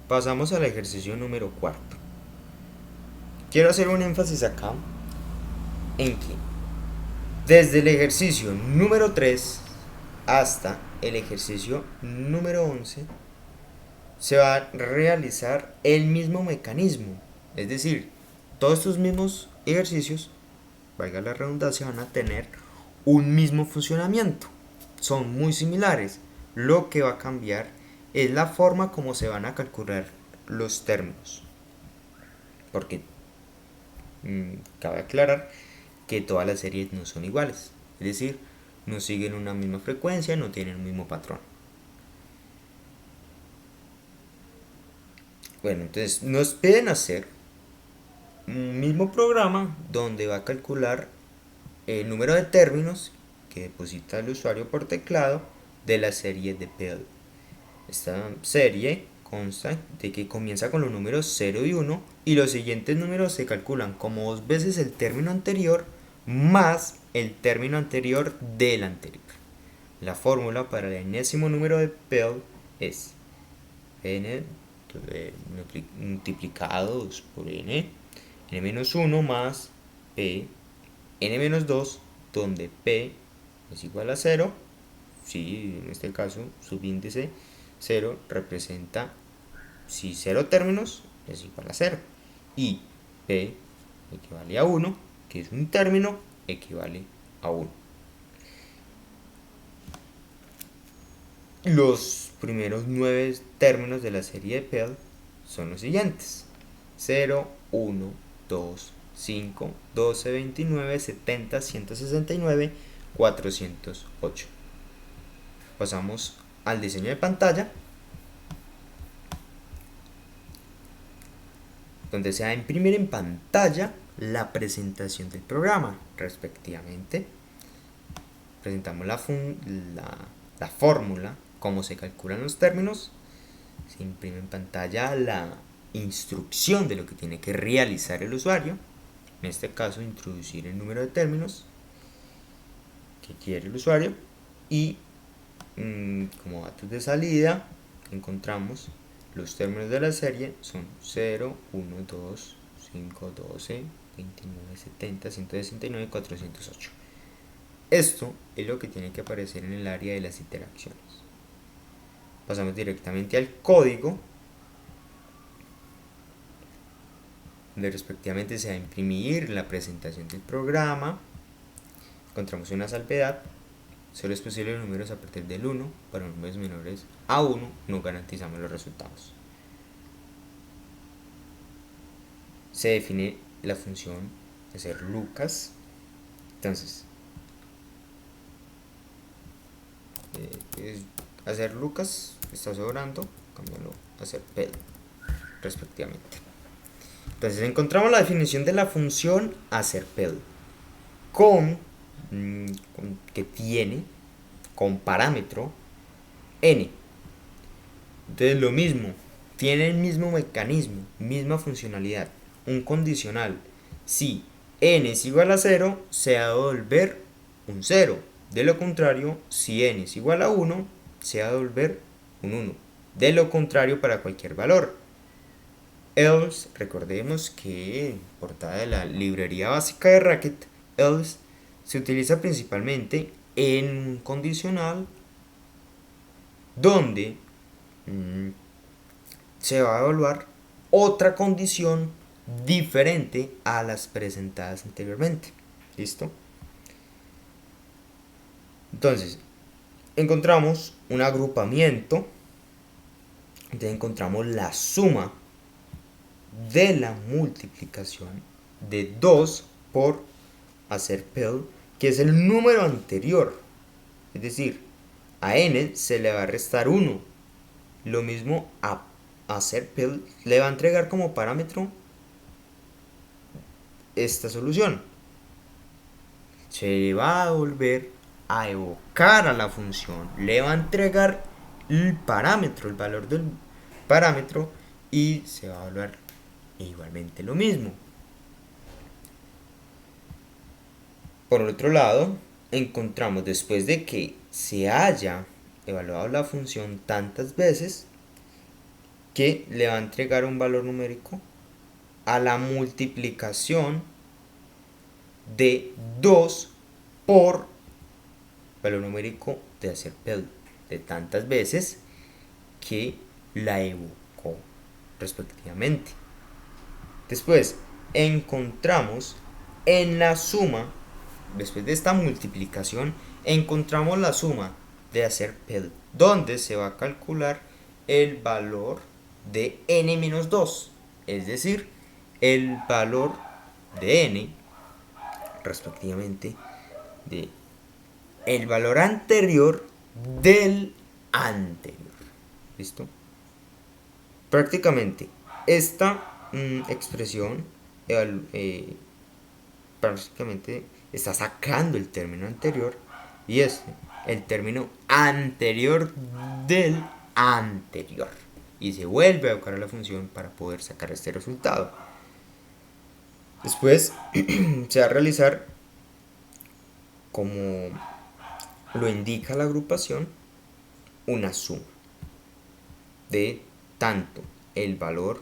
Pasamos al ejercicio número cuarto. Quiero hacer un énfasis acá en que desde el ejercicio número 3 hasta el ejercicio número 11 se va a realizar el mismo mecanismo. Es decir, todos estos mismos ejercicios, valga la redundancia, van a tener un mismo funcionamiento. Son muy similares. Lo que va a cambiar es la forma como se van a calcular los términos. Porque cabe aclarar que todas las series no son iguales. Es decir, no siguen una misma frecuencia, no tienen un mismo patrón. Bueno, entonces nos piden hacer un mismo programa donde va a calcular el número de términos que deposita el usuario por teclado de la serie de Pell. Esta serie consta de que comienza con los números 0 y 1 y los siguientes números se calculan como dos veces el término anterior más el término anterior del anterior. La fórmula para el enésimo número de Pell es n multiplicados por n-1 más p, n-2, donde p es igual a 0. Si en este caso subíndice 0 representa, si 0 términos es igual a 0 y p equivale a 1, que es un término, equivale a 1. Los primeros 9 términos de la serie de Pell son los siguientes: 0, 1, 2, 5, 12, 29, 70, 169, 408. Pasamos al diseño de pantalla, donde se va a imprimir en pantalla la presentación del programa. Respectivamente, presentamos la fórmula, cómo se calculan los términos. Se imprime en pantalla la instrucción de lo que tiene que realizar el usuario. En este caso, introducir el número de términos que quiere el usuario. Y como datos de salida, encontramos los términos de la serie son 0, 1, 2, 5, 12, 29, 70, 169, 408. Esto es lo que tiene que aparecer en el área de las interacciones. Pasamos directamente al código, donde respectivamente se va a imprimir la presentación del programa. Encontramos una salvedad: solo es posible los números a partir del 1, para números menores a 1 no garantizamos los resultados. Se define la función hacer Lucas. Entonces, hacer Lucas está sobrando, cámbialo a hacer Pell, respectivamente. Entonces encontramos la definición de la función hacer Pell con que tiene con parámetro n. Entonces lo mismo, tiene el mismo mecanismo, misma funcionalidad, un condicional. Si n es igual a 0, se va a devolver un 0. De lo contrario, si n es igual a 1, se va a devolver un 1. De lo contrario, para cualquier valor. Else, recordemos que en portada de la librería básica de Racket, else se utiliza principalmente en un condicional donde se va a evaluar otra condición diferente a las presentadas anteriormente. ¿Listo? Entonces, encontramos un agrupamiento. Entonces encontramos la suma de la multiplicación de 2 por hacer Pell, que es el número anterior. Es decir, a n se le va a restar 1. Lo mismo a hacer Pell le va a entregar como parámetro esta solución. Se va a volver a evocar a la función, le va a entregar el parámetro, el valor del parámetro, y se va a evaluar igualmente lo mismo. Por otro lado, encontramos, después de que se haya evaluado la función tantas veces, que le va a entregar un valor numérico a la multiplicación de 2 por valor numérico de hacer PEL, de tantas veces que la evocó respectivamente. Después encontramos en la suma, después de esta multiplicación, encontramos la suma de hacer PEL, donde se va a calcular el valor de n-2, es decir, el valor de n respectivamente de el valor anterior del anterior. ¿Listo? Prácticamente esta expresión prácticamente está sacando el término anterior y el término anterior del anterior, y se vuelve a evocar a la función para poder sacar este resultado. Después se va a realizar, como lo indica la agrupación, una suma de tanto el valor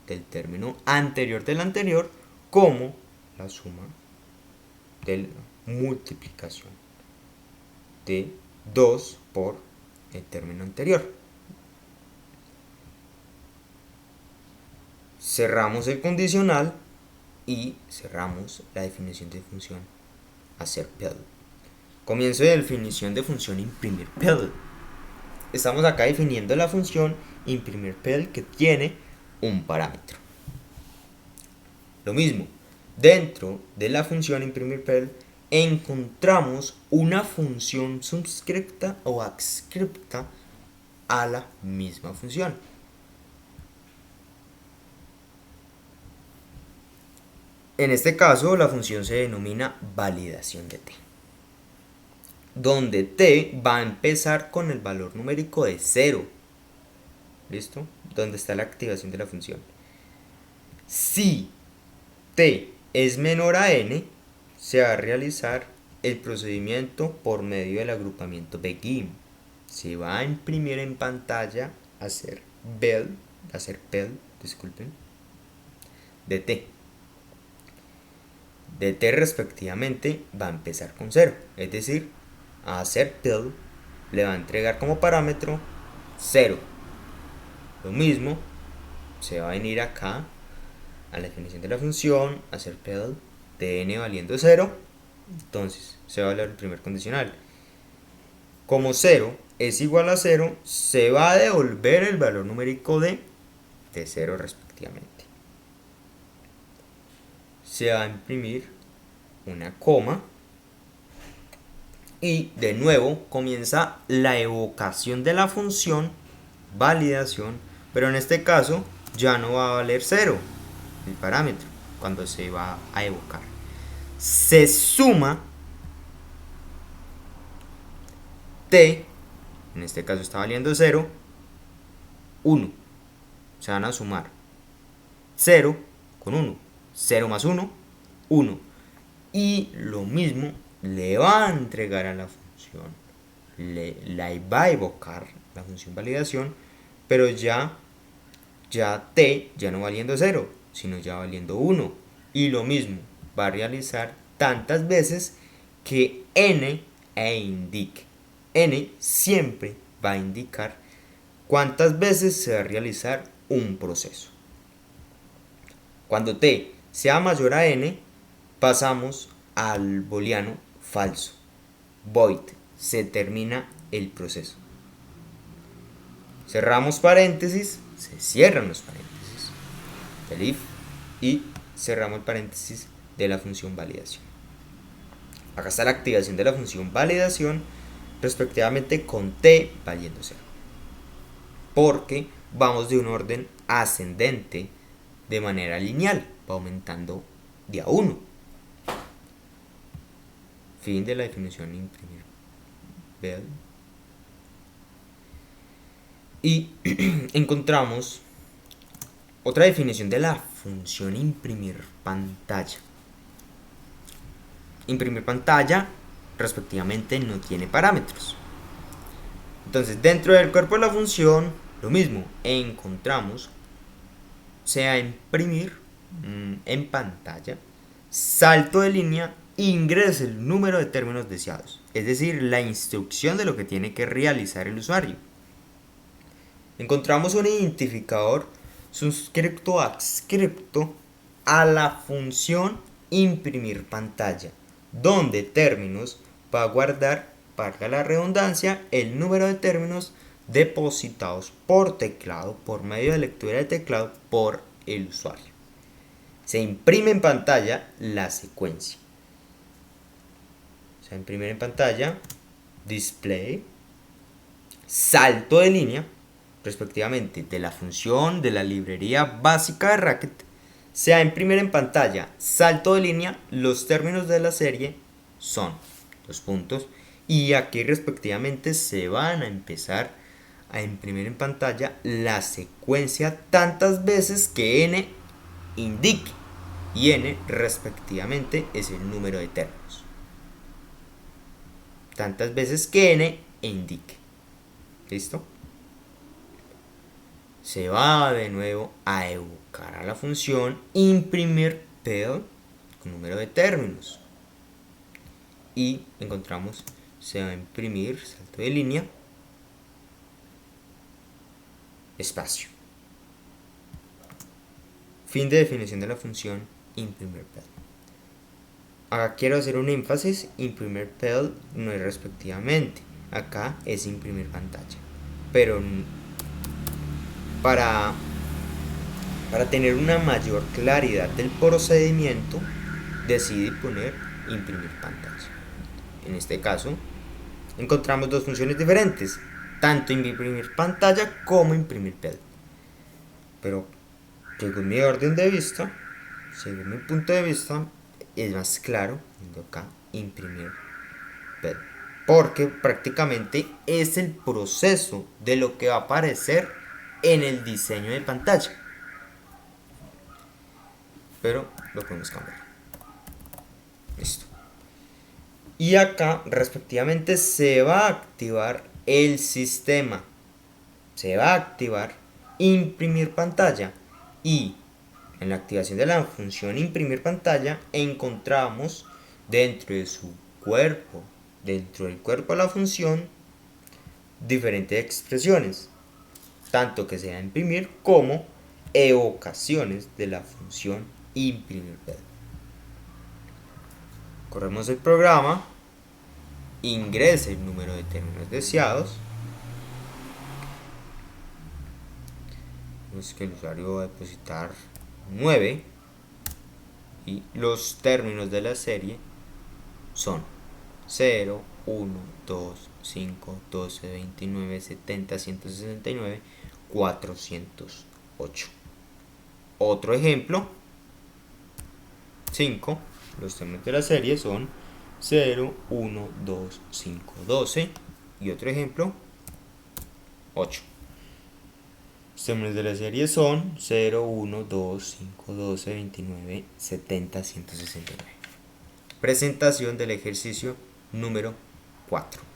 del término anterior del anterior como la suma de la multiplicación de 2 por el término anterior. Cerramos el condicional y cerramos la definición de función hacer PEL. Comienzo de definición de función imprimir PEL. Estamos acá definiendo la función imprimir PEL, que tiene un parámetro. Lo mismo, dentro de la función imprimir PEL encontramos una función subscripta o adscripta a la misma función. En este caso la función se denomina validación de t, donde t va a empezar con el valor numérico de 0. ¿Listo? Donde está la activación de la función. Si t es menor a n, se va a realizar el procedimiento por medio del agrupamiento begin. Se va a imprimir en pantalla hacer PEL, de t. De t respectivamente va a empezar con 0, es decir, a hacer PEL le va a entregar como parámetro 0. Lo mismo, se va a venir acá a la definición de la función, hacer PEL de n valiendo 0, entonces se va a hablar el primer condicional. Como 0 es igual a 0, se va a devolver el valor numérico de 0 respectivamente. Se va a imprimir una coma y de nuevo comienza la evocación de la función validación, pero en este caso ya no va a valer 0 el parámetro cuando se va a evocar. Se suma t, en este caso está valiendo 0, 1. Se van a sumar 0 con 1. 0 más 1, 1. Y lo mismo le va a entregar a la función. La va a evocar la función validación, pero ya t ya no valiendo 0, sino ya valiendo 1. Y lo mismo va a realizar tantas veces que n indique. N siempre va a indicar cuántas veces se va a realizar un proceso. Cuando t sea mayor a n, pasamos al booleano falso. Void, se termina el proceso. Cerramos paréntesis, se cierran los paréntesis del if y cerramos el paréntesis de la función validación. Acá está la activación de la función validación respectivamente con t valiendo 0, porque vamos de un orden ascendente de manera lineal, va aumentando de a 1. Fin de la definición imprimir PEL. Y encontramos otra definición de la función imprimir pantalla. Imprimir pantalla respectivamente no tiene parámetros. Entonces dentro del cuerpo de la función Lo mismo, encontramos, sea imprimir en pantalla, salto de línea, ingrese el número de términos deseados, es decir, la instrucción de lo que tiene que realizar el usuario. Encontramos un identificador suscripto adscripto a la función imprimir pantalla, donde términos va a guardar, valga la redundancia, el número de términos depositados por teclado, por medio de lectura de teclado, por el usuario. Se imprime en pantalla la secuencia. Se imprime en pantalla, display, salto de línea, respectivamente, de la función de la librería básica de Racket, se va a imprimir en pantalla, salto de línea, los términos de la serie son los puntos, y aquí respectivamente se van a empezar a imprimir en pantalla la secuencia tantas veces que n indique, y n respectivamente es el número de términos, tantas veces que n indique. ¿Listo? Se va de nuevo a evocar a la función imprimir pel con número de términos, y encontramos se va a imprimir salto de línea espacio. Fin de definición de la función imprimir pel. Acá quiero hacer un énfasis, imprimir pel no es respectivamente, acá es imprimir pantalla, pero para tener una mayor claridad del procedimiento, decidí poner imprimir pantalla. En este caso, encontramos dos funciones diferentes, tanto imprimir pantalla como imprimir pel. Pero, según mi orden de vista, según mi punto de vista, es más claro, viendo acá, imprimir pel. Porque prácticamente es el proceso de lo que va a aparecer en el diseño de pantalla. Pero lo podemos cambiar. Listo. Y acá respectivamente se va a activar el sistema. Se va a activar imprimir pantalla. Y en la activación de la función imprimir pantalla encontramos dentro de su cuerpo, dentro del cuerpo de la función, diferentes expresiones. Tanto que sea imprimir como evocaciones de la función imprimir pel. Corremos el programa, ingrese el número de términos deseados. Vemos que el usuario va a depositar 9 y los términos de la serie son 0, 1, 2, 5, 12, 29, 70, 169, 408. Otro ejemplo, 5. Los términos de la serie son 0, 1, 2, 5, 12. Y otro ejemplo, 8. Los términos de la serie son 0, 1, 2, 5, 12, 29, 70, 169. Presentación del ejercicio número 4.